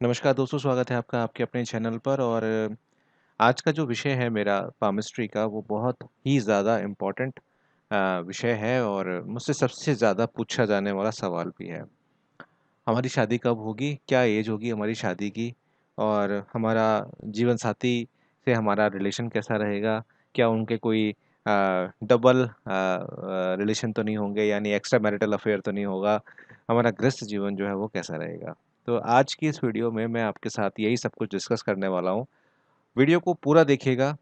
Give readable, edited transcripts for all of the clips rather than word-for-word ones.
नमस्कार दोस्तों, स्वागत है आपका आपके अपने चैनल पर। और आज का जो विषय है मेरा पामिस्ट्री का, वो बहुत ही ज़्यादा इम्पोर्टेंट विषय है और मुझसे सबसे ज़्यादा पूछा जाने वाला सवाल भी है। हमारी शादी कब होगी? क्या एज होगी हमारी शादी की? और हमारा जीवन साथी से हमारा रिलेशन कैसा रहेगा? क्या उनके कोई डबल रिलेशन तो नहीं होंगे, यानी एक्स्ट्रा मैरिटल अफेयर तो नहीं होगा? हमारा गृहस्थ जीवन जो है वो कैसा रहेगा? तो आज की इस वीडियो में मैं आपके साथ यही सब कुछ डिस्कस करने वाला हूँ। वीडियो को पूरा देखिएगा,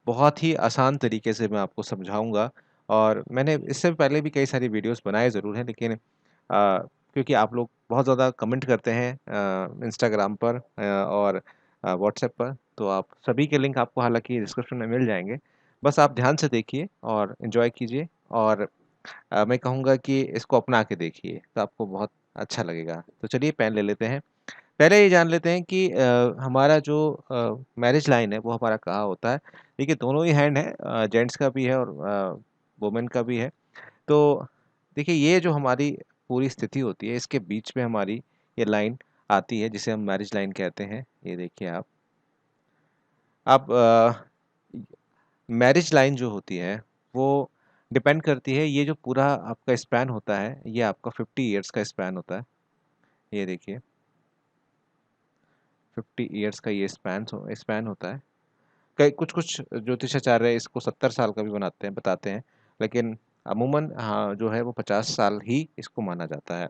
बहुत ही आसान तरीके से मैं आपको समझाऊँगा। और मैंने इससे पहले भी कई सारी वीडियोज़ बनाए ज़रूर हैं, लेकिन क्योंकि आप लोग बहुत ज़्यादा कमेंट करते हैं इंस्टाग्राम पर और व्हाट्सएप पर, तो आप सभी के लिंक आपको हालाँकि डिस्क्रिप्शन में मिल जाएँगे। बस आप ध्यान से देखिए और एन्जॉय कीजिए, और मैं कहूँगा कि इसको अपना के देखिए, तो आपको बहुत अच्छा लगेगा। तो चलिए पेन ले लेते हैं। पहले ये जान लेते हैं कि हमारा जो मैरिज लाइन है वो हमारा कहाँ होता है। देखिए, दोनों ही हैंड है, जेंट्स का भी है और वुमेन का भी है। तो देखिए, ये जो हमारी पूरी स्थिति होती है, इसके बीच में हमारी ये लाइन आती है जिसे हम मैरिज लाइन कहते हैं। ये देखिए आप। अब मैरिज लाइन जो होती है वो डिपेंड करती है, ये जो पूरा आपका स्पैन होता है ये आपका 50 ईयर्स का स्पैन होता है। ये देखिए, 50 ईयर्स का ये स्पैन होता है। कई कुछ-कुछ ज्योतिषाचार्य इसको 70 साल का भी बताते हैं, लेकिन अमूमन हाँ, जो है वो 50 साल ही इसको माना जाता है।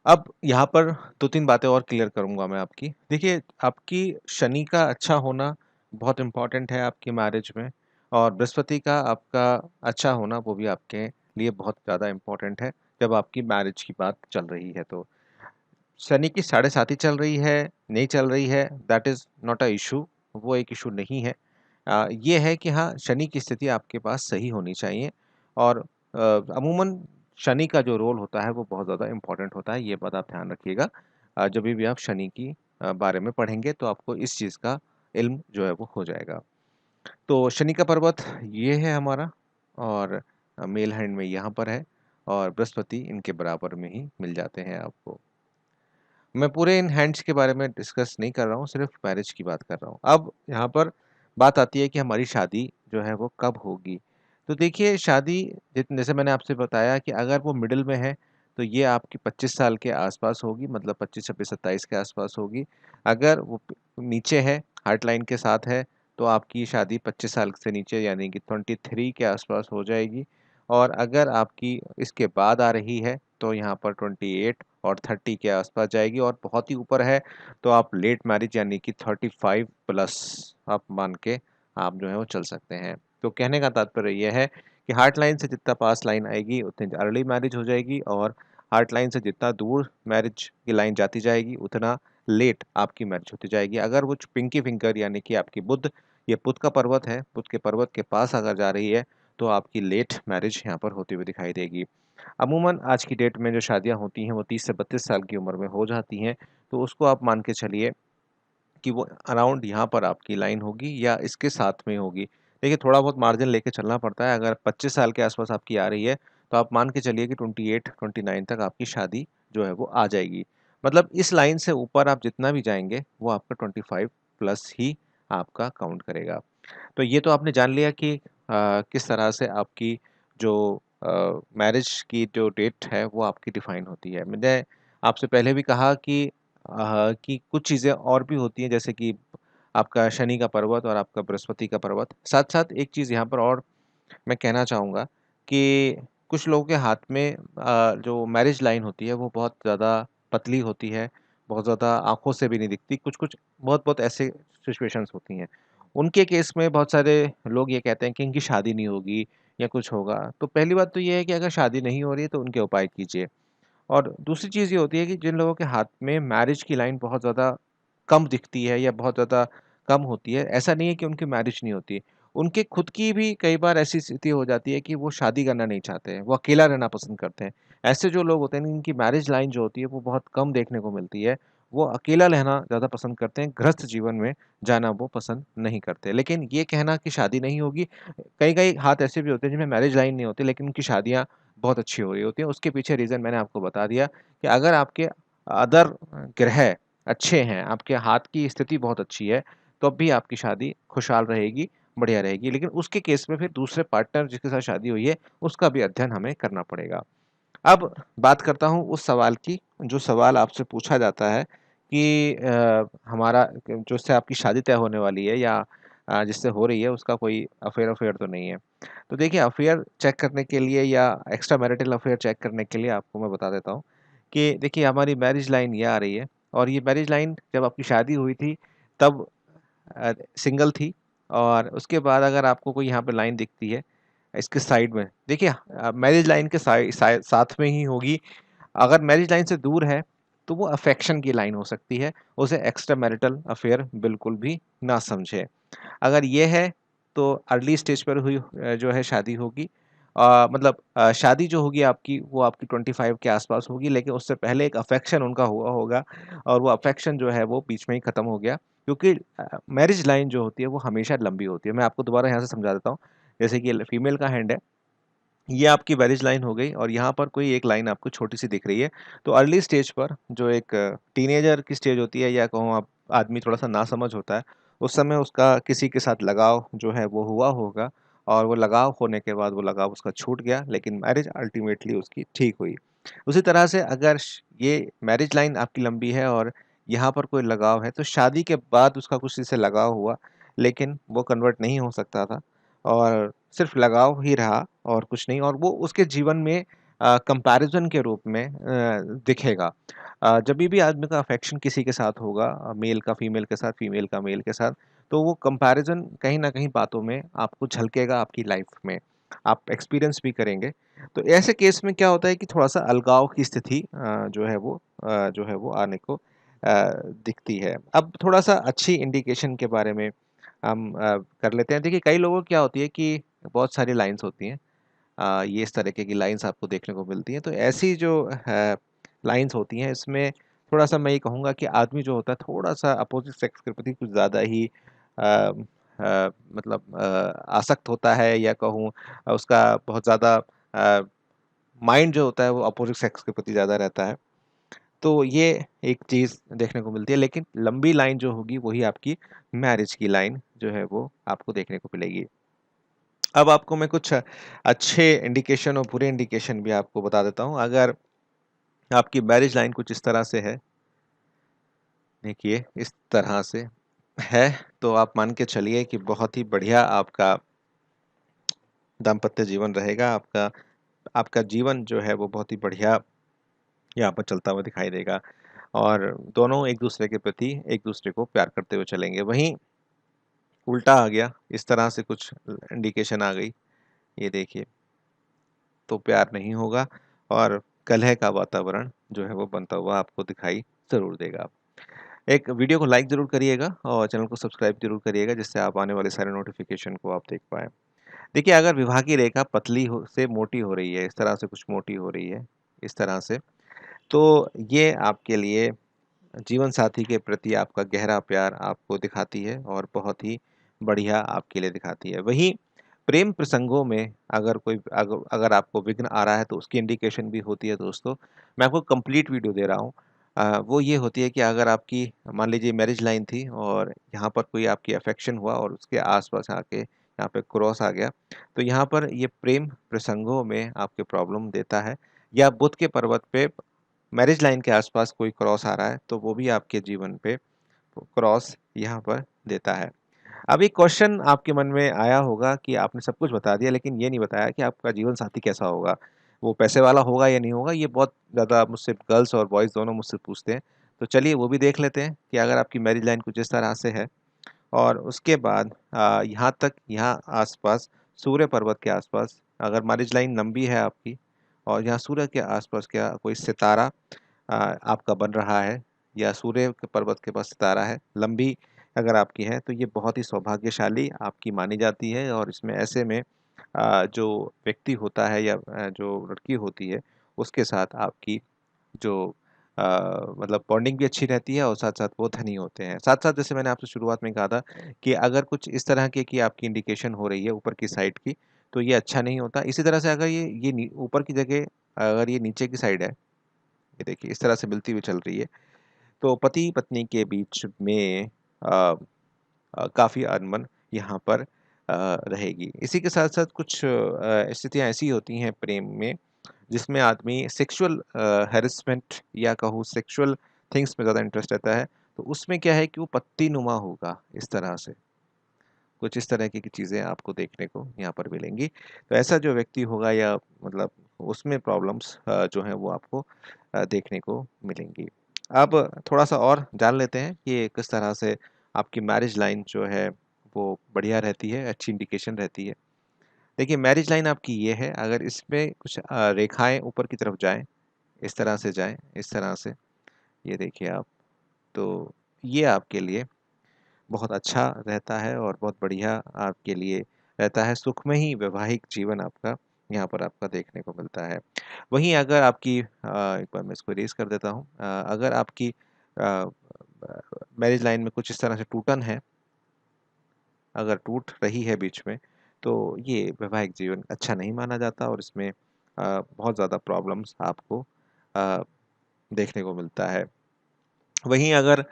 अब यहाँ पर 2-3 बातें और क्लियर करूँगा मैं आपकी। देखिए, आपकी शनि का अच्छा होना बहुत इम्पोर्टेंट है आपकी मैरिज में, और बृहस्पति का आपका अच्छा होना वो भी आपके लिए बहुत ज़्यादा इम्पोर्टेंट है, जब आपकी मैरिज की बात चल रही है तो। शनि की साढ़े साती चल रही है, नहीं चल रही है, that is not a issue, वो एक इश्यू नहीं है। ये है कि हाँ, शनि की स्थिति आपके पास सही होनी चाहिए। और अमूमन शनि का जो रोल होता है वो बहुत ज़्यादा इम्पोर्टेंट होता है, ये बात आप ध्यान रखिएगा। जभी भी आप शनि की बारे में पढ़ेंगे तो आपको इस चीज़ का इल्म जो है वो हो जाएगा। तो शनि का पर्वत ये है हमारा, और मेल हैंड में यहाँ पर है, और बृहस्पति इनके बराबर में ही मिल जाते हैं आपको। मैं पूरे इन हैंड्स के बारे में डिस्कस नहीं कर रहा हूँ, सिर्फ मैरिज की बात कर रहा हूँ। अब यहाँ पर बात आती है कि हमारी शादी जो है वो कब होगी। तो देखिए, शादी जैसे मैंने आपसे बताया कि अगर वो मिडिल में है तो ये आपकी 25 साल के आसपास होगी, मतलब 25, 26, 27 के आसपास होगी। अगर वो नीचे है, हार्ट लाइन के साथ है, तो आपकी शादी 25 साल से नीचे यानी कि 23 के आसपास हो जाएगी। और अगर आपकी इसके बाद आ रही है तो यहाँ पर 28 और 30 के आसपास जाएगी, और बहुत ही ऊपर है तो आप लेट मैरिज यानी कि 35 प्लस आप मान के आप जो है वो चल सकते हैं। तो कहने का तात्पर्य यह है कि हार्ट लाइन से जितना पास लाइन आएगी उतनी अर्ली मैरिज हो जाएगी, और हार्ट लाइन से जितना दूर मैरिज की लाइन जाती जाएगी उतना लेट आपकी मैरिज होती जाएगी। अगर वो पिंकी फिंगर यानी कि आपकी बुध, ये बुध का पर्वत है, बुध के पर्वत के पास अगर जा रही है तो आपकी लेट मैरिज यहाँ पर होती हुई दिखाई देगी। अमूमन आज की डेट में जो शादियाँ होती हैं वो 30 से 32 साल की उम्र में हो जाती हैं, तो उसको आप मान के चलिए कि वो अराउंड यहाँ पर आपकी लाइन होगी या इसके साथ में होगी। देखिए, थोड़ा बहुत मार्जिन लेके चलना पड़ता है। अगर 25 साल के आसपास आपकी आ रही है तो आप मान के चलिए कि 28, 29 तक आपकी शादी जो है वो आ जाएगी। मतलब इस लाइन से ऊपर आप जितना भी जाएँगे वो आपका 25 प्लस ही आपका काउंट करेगा। तो ये तो आपने जान लिया कि किस तरह से आपकी जो मैरिज की जो डेट है वो आपकी डिफाइन होती है। मैंने आपसे पहले भी कहा कि कुछ चीज़ें और भी होती हैं, जैसे कि आपका शनि का पर्वत और आपका बृहस्पति का पर्वत। साथ-साथ एक चीज़ यहाँ पर और मैं कहना चाहूँगा कि कुछ लोगों के हाथ में जो मैरिज लाइन होती है वो बहुत ज़्यादा पतली होती है, बहुत ज़्यादा आँखों से भी नहीं दिखती। कुछ-कुछ बहुत-बहुत ऐसे सिचुएशंस होती हैं। उनके केस में बहुत सारे लोग ये कहते हैं कि इनकी शादी नहीं होगी या कुछ होगा। तो पहली बात तो ये है कि अगर शादी नहीं हो रही है तो उनके उपाय कीजिए। और दूसरी चीज़ ये होती है कि जिन लोगों के हाथ में मैरिज की लाइन बहुत ज़्यादा कम दिखती है या बहुत ज़्यादा कम होती है, ऐसा नहीं है कि उनकी मैरिज नहीं होती। उनके खुद की भी कई बार ऐसी स्थिति हो जाती है कि वो शादी करना नहीं चाहते हैं, वो अकेला रहना पसंद करते हैं। ऐसे जो लोग होते हैं इनकी मैरिज लाइन जो होती है वो बहुत कम देखने को मिलती है। वो अकेला रहना ज़्यादा पसंद करते हैं, गृहस्थ जीवन में जाना वो पसंद नहीं करते। लेकिन ये कहना कि शादी नहीं होगी, कई-कई हाथ ऐसे भी होते हैं जिनमें मैरिज लाइन नहीं होती लेकिन उनकी शादियाँ बहुत अच्छी हो रही होती हैं। उसके पीछे रीज़न मैंने आपको बता दिया कि अगर आपके अदर ग्रह अच्छे हैं, आपके हाथ की स्थिति बहुत अच्छी है, तो अब भी आपकी शादी खुशहाल रहेगी, बढ़िया रहेगी। लेकिन उसके केस में फिर दूसरे पार्टनर जिसके साथ शादी हुई है, उसका भी अध्ययन हमें करना पड़ेगा। अब बात करता हूँ उस सवाल की, जो सवाल आपसे पूछा जाता है कि हमारा जिससे आपकी शादी तय होने वाली है या जिससे हो रही है उसका कोई अफेयर अफेयर तो नहीं है। तो देखिए, अफेयर चेक करने के लिए या एक्स्ट्रा मैरिटल अफेयर चेक करने के लिए आपको मैं बता देता हूँ कि देखिए, हमारी मैरिज लाइन ये आ रही है, और ये मैरिज लाइन जब आपकी शादी हुई थी तब सिंगल थी। और उसके बाद अगर आपको कोई यहाँ पे लाइन दिखती है इसके साइड में, देखिए मैरिज लाइन के साथ में ही होगी। अगर मैरिज लाइन से दूर है तो वो अफेक्शन की लाइन हो सकती है, उसे एक्स्ट्रा मैरिटल अफेयर बिल्कुल भी ना समझे। अगर ये है तो अर्ली स्टेज पर हुई जो है शादी होगी। मतलब शादी जो होगी आपकी वो आपकी 25 के आसपास होगी, लेकिन उससे पहले एक अफेक्शन उनका हुआ होगा, और वो अफेक्शन जो है वो बीच में ही खत्म हो गया, क्योंकि मैरिज लाइन जो होती है वो हमेशा लंबी होती है। मैं आपको दोबारा यहाँ से समझा देता हूँ। जैसे कि फीमेल का हैंड है, ये आपकी मैरिज लाइन हो गई, और यहाँ पर कोई एक लाइन आपको छोटी सी दिख रही है। तो अर्ली स्टेज पर जो एक टीनेजर की स्टेज होती है, या कहूँ आप आदमी थोड़ा सा नासमझ होता है, उस समय उसका किसी के साथ लगाव जो है वो हुआ होगा, और वो लगाव होने के बाद वो लगाव उसका छूट गया, लेकिन मैरिज अल्टीमेटली उसकी ठीक हुई। उसी तरह से अगर ये मैरिज लाइन आपकी लंबी है और यहाँ पर कोई लगाव है, तो शादी के बाद उसका कुछ से लगाव हुआ, लेकिन वो कन्वर्ट नहीं हो सकता था, और सिर्फ लगाव ही रहा और कुछ नहीं, और वो उसके जीवन में कंपैरिजन के रूप में दिखेगा। जब भी आदमी का अफेक्शन किसी के साथ होगा, मेल का फीमेल के साथ, फीमेल का मेल के साथ, तो वो कंपैरिजन कहीं ना कहीं बातों में आपको झलकेगा आपकी लाइफ में, आप एक्सपीरियंस भी करेंगे। तो ऐसे केस में क्या होता है कि थोड़ा सा अलगाव की स्थिति जो है वो आने को दिखती है। अब थोड़ा सा अच्छी इंडिकेशन के बारे में हम कर लेते हैं। देखिए, कई लोगों को क्या होती है कि बहुत सारी लाइन्स होती हैं, ये इस तरीके की लाइन्स आपको देखने को मिलती हैं। तो ऐसी जो लाइन्स होती हैं, इसमें थोड़ा-सा मैं ये कहूँगा कि आदमी जो होता है थोड़ा-सा अपोज़िट सेक्स के प्रति कुछ ज़्यादा ही मतलब आसक्त होता है, या कहूँ उसका बहुत ज़्यादा अ, माइंड जो होता है वो अपोज़िट सेक्स के प्रति ज़्यादा रहता है। तो ये एक चीज़ देखने को मिलती है, लेकिन लंबी लाइन जो होगी वही आपकी मैरिज की लाइन जो है वो आपको देखने को मिलेगी। अब आपको मैं कुछ अच्छे इंडिकेशन और बुरे इंडिकेशन भी आपको बता देता हूँ। अगर आपकी मैरिज लाइन कुछ इस तरह से है, देखिए इस तरह से है, तो आप मान के चलिए कि बहुत ही बढ़िया आपका दाम्पत्य जीवन रहेगा। आपका आपका जीवन जो है वो बहुत ही बढ़िया यहाँ पर चलता हुआ दिखाई देगा, और दोनों एक दूसरे के प्रति एक दूसरे को प्यार करते हुए चलेंगे। वहीं उल्टा आ गया, इस तरह से कुछ इंडिकेशन आ गई, ये देखिए, तो प्यार नहीं होगा, और कलह का वातावरण जो है वो बनता हुआ आपको दिखाई ज़रूर देगा। एक वीडियो को लाइक ज़रूर करिएगा और चैनल को सब्सक्राइब ज़रूर करिएगा, जिससे आप आने वाले सारे नोटिफिकेशन को आप देख पाएँ। देखिए, अगर विवाह की रेखा पतली हो से मोटी हो रही है, इस तरह से कुछ मोटी हो रही है, इस तरह से, तो ये आपके लिए जीवन साथी के प्रति आपका गहरा प्यार आपको दिखाती है, और बहुत ही बढ़िया आपके लिए दिखाती है। वहीं प्रेम प्रसंगों में अगर आपको विघ्न आ रहा है, तो उसकी इंडिकेशन भी होती है दोस्तों। मैं आपको कंप्लीट वीडियो दे रहा हूँ। वो ये होती है कि अगर आपकी मान लीजिए मैरिज लाइन थी, और यहाँ पर कोई आपकी अफेक्शन हुआ और उसके आस-पास आके यहाँ पे क्रॉस आ गया, तो यहाँ पर ये प्रेम प्रसंगों में आपके प्रॉब्लम देता है। या बुध के पर्वत पे मैरिज लाइन के आसपास कोई क्रॉस आ रहा है, तो वो भी आपके जीवन पे क्रॉस यहाँ पर देता है। अब एक क्वेश्चन आपके मन में आया होगा कि आपने सब कुछ बता दिया, लेकिन ये नहीं बताया कि आपका जीवन साथी कैसा होगा, वो पैसे वाला होगा या नहीं होगा। ये बहुत ज़्यादा मुझसे गर्ल्स और बॉयज़ दोनों मुझसे पूछते हैं। तो चलिए वो भी देख लेते हैं कि अगर आपकी मैरिज लाइन कुछ इस तरह से है, और उसके बाद यहाँ तक, यहाँ आसपास सूर्य पर्वत के आसपास अगर मैरिज लाइन लंबी है आपकी, और यहाँ सूर्य के आसपास क्या कोई सितारा आपका बन रहा है, या सूर्य के पर्वत के पास सितारा है, लंबी अगर आपकी है, तो ये बहुत ही सौभाग्यशाली आपकी मानी जाती है। और इसमें ऐसे में जो व्यक्ति होता है, या जो लड़की होती है, उसके साथ आपकी जो अ, मतलब बॉन्डिंग भी अच्छी रहती है, और साथ-साथ वो धनी होते हैं। साथ-साथ जैसे मैंने आपसे शुरुआत में कहा था कि अगर कुछ इस तरह के की आपकी इंडिकेशन हो रही है ऊपर की साइड की, तो ये अच्छा नहीं होता। इसी तरह से अगर ये नी ऊपर की जगह अगर ये नीचे की साइड है, ये देखिए इस तरह से मिलती हुई चल रही है। तो पति पत्नी के बीच में काफ़ी अनबन यहाँ पर रहेगी। इसी के साथ साथ कुछ स्थितियाँ ऐसी होती हैं प्रेम में जिसमें आदमी सेक्सुअल हैरेसमेंट या कहूँ सेक्सुअल थिंग्स में ज़्यादा इंटरेस्ट रहता है। तो उसमें क्या है कि वो पत्तीनुमा होगा इस तरह से। कुछ इस तरह की चीज़ें आपको देखने को यहाँ पर मिलेंगी। तो ऐसा जो व्यक्ति होगा या मतलब उसमें प्रॉब्लम्स जो हैं वो आपको देखने को मिलेंगी। अब थोड़ा-सा और जान लेते हैं कि किस तरह से आपकी मैरिज लाइन जो है वो बढ़िया रहती है, अच्छी इंडिकेशन रहती है। देखिए मैरिज लाइन आपकी ये है, अगर इसमें कुछ रेखाएँ ऊपर की तरफ जाएँ, इस तरह से जाएँ, इस तरह से, ये देखिए आप, तो ये आपके लिए बहुत अच्छा रहता है और बहुत बढ़िया आपके लिए रहता है। सुखमयी वैवाहिक जीवन आपका यहाँ पर आपका देखने को मिलता है। वहीं अगर आपकी एक बार मैं इसको इरेज़ कर देता हूँ। अगर आपकी मैरिज लाइन में कुछ इस तरह से टूटन है, अगर टूट रही है बीच में, तो ये वैवाहिक जीवन अच्छा नहीं माना जाता और इसमें बहुत ज़्यादा प्रॉब्लम्स आपको अ, देखने को मिलता है। वहीं अगर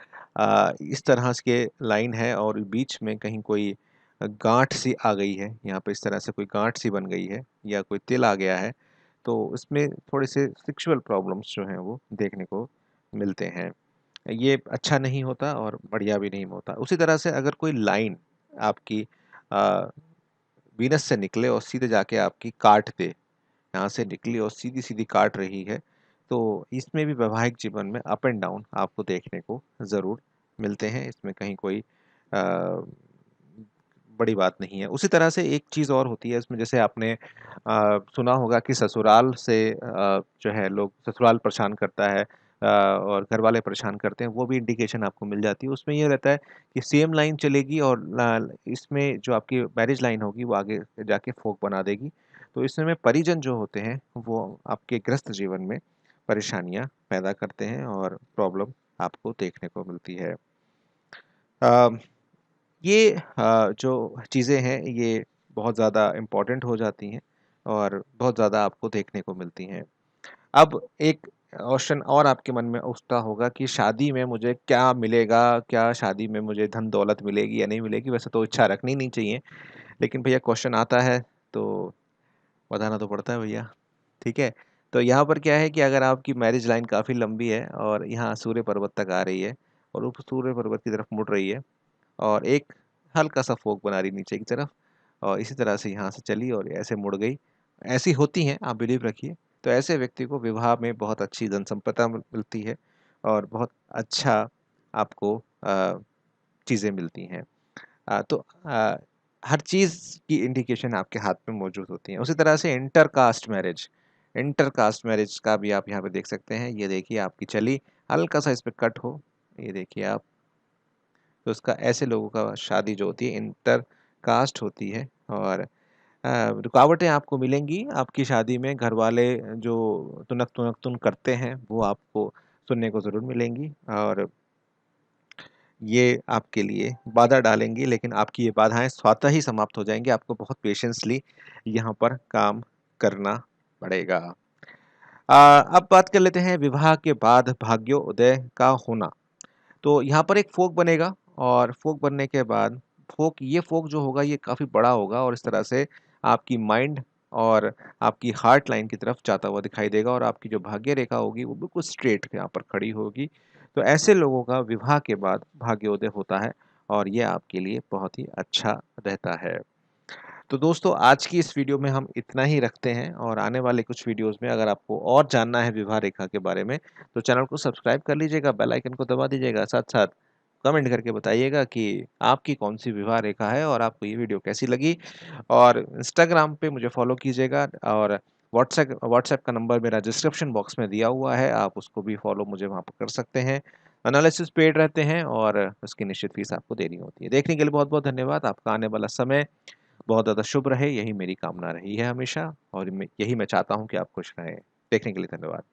इस तरह के लाइन है और बीच में कहीं कोई गाँठ सी आ गई है, यहाँ पे इस तरह से कोई गाँठ सी बन गई है या कोई तिल आ गया है, तो इसमें थोड़े से सेक्सुअल प्रॉब्लम्स जो हैं वो देखने को मिलते हैं। ये अच्छा नहीं होता और बढ़िया भी नहीं होता। उसी तरह से अगर कोई लाइन आपकी अ, वीनस से निकले और सीधे जाके आपकी काट दे, यहाँ से निकली और सीधी-सीधी काट रही है, तो इसमें भी वैवाहिक जीवन में अप एंड डाउन आपको देखने को ज़रूर मिलते हैं। इसमें कहीं कोई अ, बड़ी बात नहीं है। उसी तरह से एक चीज़ और होती है इसमें, जैसे आपने सुना होगा कि ससुराल से जो है लोग ससुराल परेशान करता है और घरवाले परेशान करते हैं, वो भी इंडिकेशन आपको मिल जाती है। उसमें ये रहता है कि सेम लाइन चलेगी और इसमें जो आपकी मैरिज लाइन होगी वो आगे जाके फोक बना देगी। तो इसमें परिजन जो होते हैं वो आपके गृहस्थ जीवन में परेशानियाँ पैदा करते हैं और प्रॉब्लम आपको देखने को मिलती है। अ, ये जो चीज़ें हैं ये बहुत ज़्यादा इम्पोर्टेंट हो जाती हैं और बहुत ज़्यादा आपको देखने को मिलती हैं। अब एक क्वेश्चन और आपके मन में उठता होगा कि शादी में मुझे क्या मिलेगा? क्या शादी में मुझे धन-दौलत मिलेगी या नहीं मिलेगी? वैसे तो इच्छा रखनी नहीं चाहिए, लेकिन भैया क्वेश्चन आता है तो बताना तो पड़ता है भैया, ठीक है? तो यहाँ पर क्या है कि अगर आपकी मैरिज लाइन काफ़ी लंबी है और यहाँ सूर्य पर्वत तक आ रही है और वो सूर्य पर्वत की तरफ मुड़ रही है और एक हल्का-सा फ़ोक बना रही नीचे की तरफ और इसी तरह से यहाँ से चली और ऐसे मुड़ गई। ऐसी होती हैं, आप बिलीव रखिए। तो ऐसे व्यक्ति को विवाह में बहुत अच्छी धन-संपदा मिलती है और बहुत अच्छा आपको चीज़ें मिलती हैं। हर चीज़ की इंडिकेशन आपके हाथ में मौजूद होती है। उसी तरह से इंटर कास्ट मैरिज का भी आप यहाँ पे देख सकते हैं। ये देखिए आपकी चली, हल्का-सा इस पे कट हो, ये देखिए आप। तो उसका ऐसे लोगों का शादी जो होती है इंटर कास्ट होती है और रुकावटें आपको मिलेंगी आपकी शादी में। घरवाले जो तुनक-तुन करते हैं वो आपको सुनने को ज़रूर मिलेंगी और ये आपके लिए बाधा डालेंगी, लेकिन आपकी ये बाधाएँ स्वतः ही समाप्त हो जाएँगी। आपको बहुत पेशेंसली यहाँ पर काम करना पड़ेगा। अब बात कर लेते हैं विवाह के बाद भाग्योदय का होना। तो यहाँ पर एक फ़ोर्क बनेगा और फ़ोर्क बनने के बाद ये फ़ोर्क जो होगा ये काफ़ी बड़ा होगा और इस तरह से आपकी माइंड और आपकी हार्ट लाइन की तरफ जाता हुआ दिखाई देगा और आपकी जो भाग्य रेखा होगी वो बिल्कुल स्ट्रेट यहाँ पर खड़ी होगी। तो ऐसे लोगों का विवाह के बाद भाग्योदय होता है और ये आपके लिए बहुत ही अच्छा रहता है। तो दोस्तों आज की इस वीडियो में हम इतना ही रखते हैं और आने वाले कुछ वीडियोज़ में अगर आपको और जानना है विवाह रेखा के बारे में, तो चैनल को सब्सक्राइब कर लीजिएगा, बेल आइकन को दबा दीजिएगा, साथ-साथ कमेंट करके बताइएगा कि आपकी कौन-सी विवाह रेखा है और आपको ये वीडियो कैसी लगी। और इंस्टाग्राम पे मुझे फॉलो कीजिएगा और व्हाट्सएप का नंबर मेरा डिस्क्रिप्शन बॉक्स में दिया हुआ है, आप उसको भी फॉलो मुझे वहाँ पर कर सकते हैं। एनालिसिस पेड रहते हैं और उसकी निश्चित फीस आपको देनी होती है। देखने के लिए बहुत-बहुत धन्यवाद। आपका आने वाला समय बहुत ज़्यादा शुभ रहे, यही मेरी कामना रही है हमेशा और मैं यही मैं चाहता हूँ कि आप खुश रहें। देखने के लिए धन्यवाद।